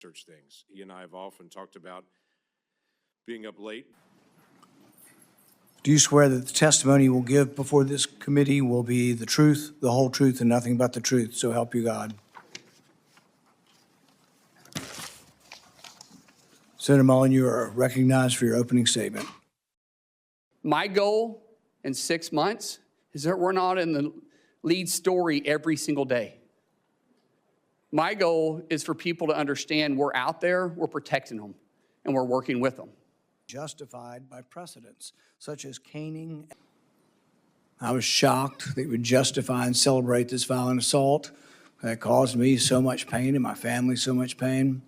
research things. He and I have often talked about being up late. Do you swear that the testimony you will give before this committee will be the truth, the whole truth, and nothing but the truth? So help you God. Senator Mullin, you are recognized for your opening statement. My goal in 6 months is that we're not in the lead story every single day. My goal is for people to understand we're out there, we're protecting them, and we're working with them. Justified by precedents, such as caning. I was shocked they would justify and celebrate this violent assault that caused me so much pain and my family so much pain.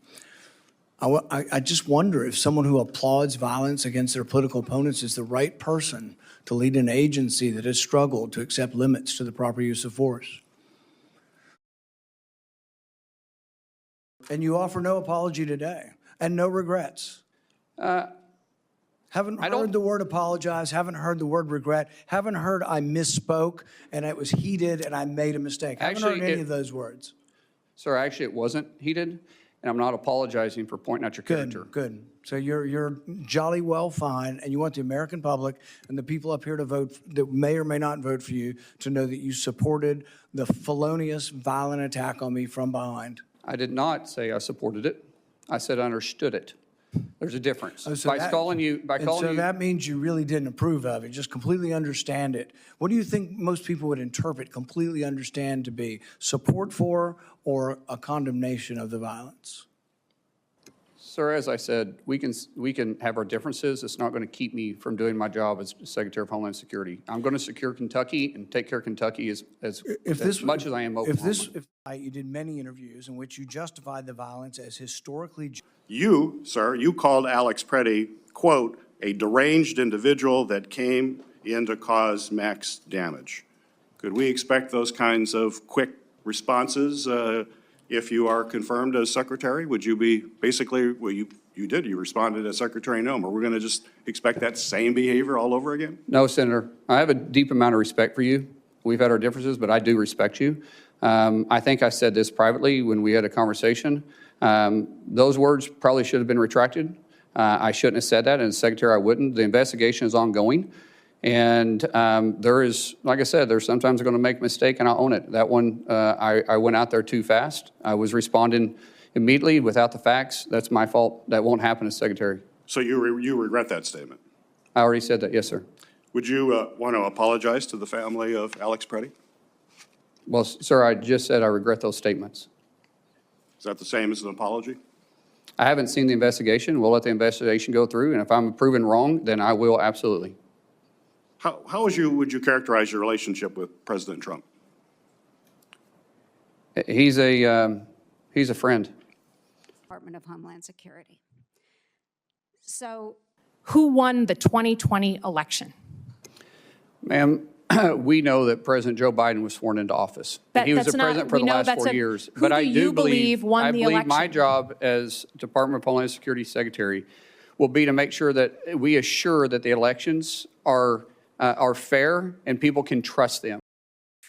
I just wonder if someone who applauds violence against their political opponents is the right person to lead an agency that has struggled to accept limits to the proper use of force. And you offer no apology today and no regrets. Haven't heard the word apologize, haven't heard the word regret, haven't heard I misspoke and it was heated and I made a mistake. Haven't heard any of those words. Sir, actually it wasn't heated, and I'm not apologizing for pointing out your character. Good. So you're jolly well fine, and you want the American public and the people up here to vote, that may or may not vote for you, to know that you supported the felonious, violent attack on me from behind. I did not say I supported it. I said I understood it. There's a difference. Oh, so that means you really didn't approve of it, just completely understand it. What do you think most people would interpret completely understand to be? Support for or a condemnation of the violence? Sir, as I said, we can have our differences. It's not going to keep me from doing my job as Secretary of Homeland Security. I'm going to secure Kentucky and take care of Kentucky as much as I am Oklahoma. You did many interviews in which you justified the violence as historically. You, sir, you called Alex Preddy, quote, a deranged individual that came in to cause max damage. Could we expect those kinds of quick responses if you are confirmed as Secretary? Would you be basically, well, you responded as Secretary Nome. Are we going to just expect that same behavior all over again? No, Senator. I have a deep amount of respect for you. We've had our differences, but I do respect you. I think I said this privately when we had a conversation. Those words probably should have been retracted. I shouldn't have said that, and as Secretary, I wouldn't. The investigation is ongoing, and there is, like I said, there's sometimes going to make a mistake, and I'll own it. That one, I went out there too fast. I was responding immediately without the facts. That's my fault. That won't happen as Secretary. So you regret that statement? I already said that, yes, sir. Would you want to apologize to the family of Alex Preddy? Well, sir, I just said I regret those statements. Is that the same as an apology? I haven't seen the investigation. We'll let the investigation go through, and if I'm proven wrong, then I will absolutely. How would you characterize your relationship with President Trump? He's a friend. Department of Homeland Security. So, who won the 2020 election? Ma'am, we know that President Joe Biden was sworn into office. He was the president for the last 4 years. But I do believe my job as Department of Homeland Security Secretary will be to make sure that we assure that the elections are fair and people can trust them.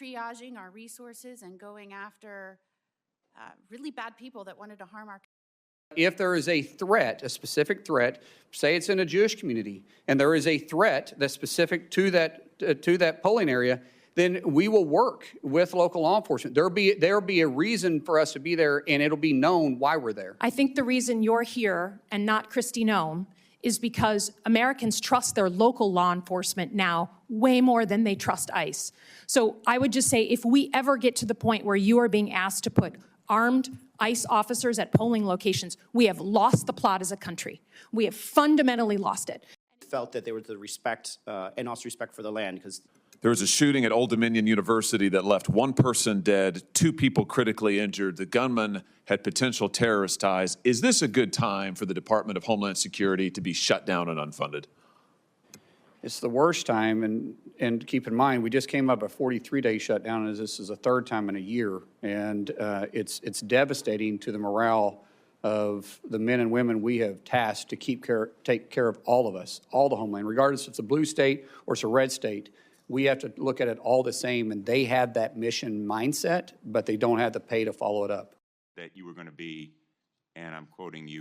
Triaging our resources and going after really bad people that wanted to harm our. If there is a threat, a specific threat, say it's in a Jewish community, and there is a threat that's specific to that polling area, then we will work with local law enforcement. There'll be a reason for us to be there, and it'll be known why we're there. I think the reason you're here and not Kristi Noem is because Americans trust their local law enforcement now way more than they trust ICE. So I would just say, if we ever get to the point where you are being asked to put armed ICE officers at polling locations, we have lost the plot as a country. We have fundamentally lost it. Felt that there was the respect and also respect for the land, because there was a shooting at Old Dominion University that left one person dead, 2 people critically injured. The gunman had potential terrorist ties. Is this a good time for the Department of Homeland Security to be shut down and unfunded? It's the worst time, and keep in mind, we just came up a 43-day shutdown, as this is the 3rd time in a year, and it's devastating to the morale of the men and women we have tasked to take care of all of us, all the homeland, regardless if it's a blue state or it's a red state. We have to look at it all the same, and they have that mission mindset, but they don't have the pay to follow it up. That you were going to be and I'm quoting you,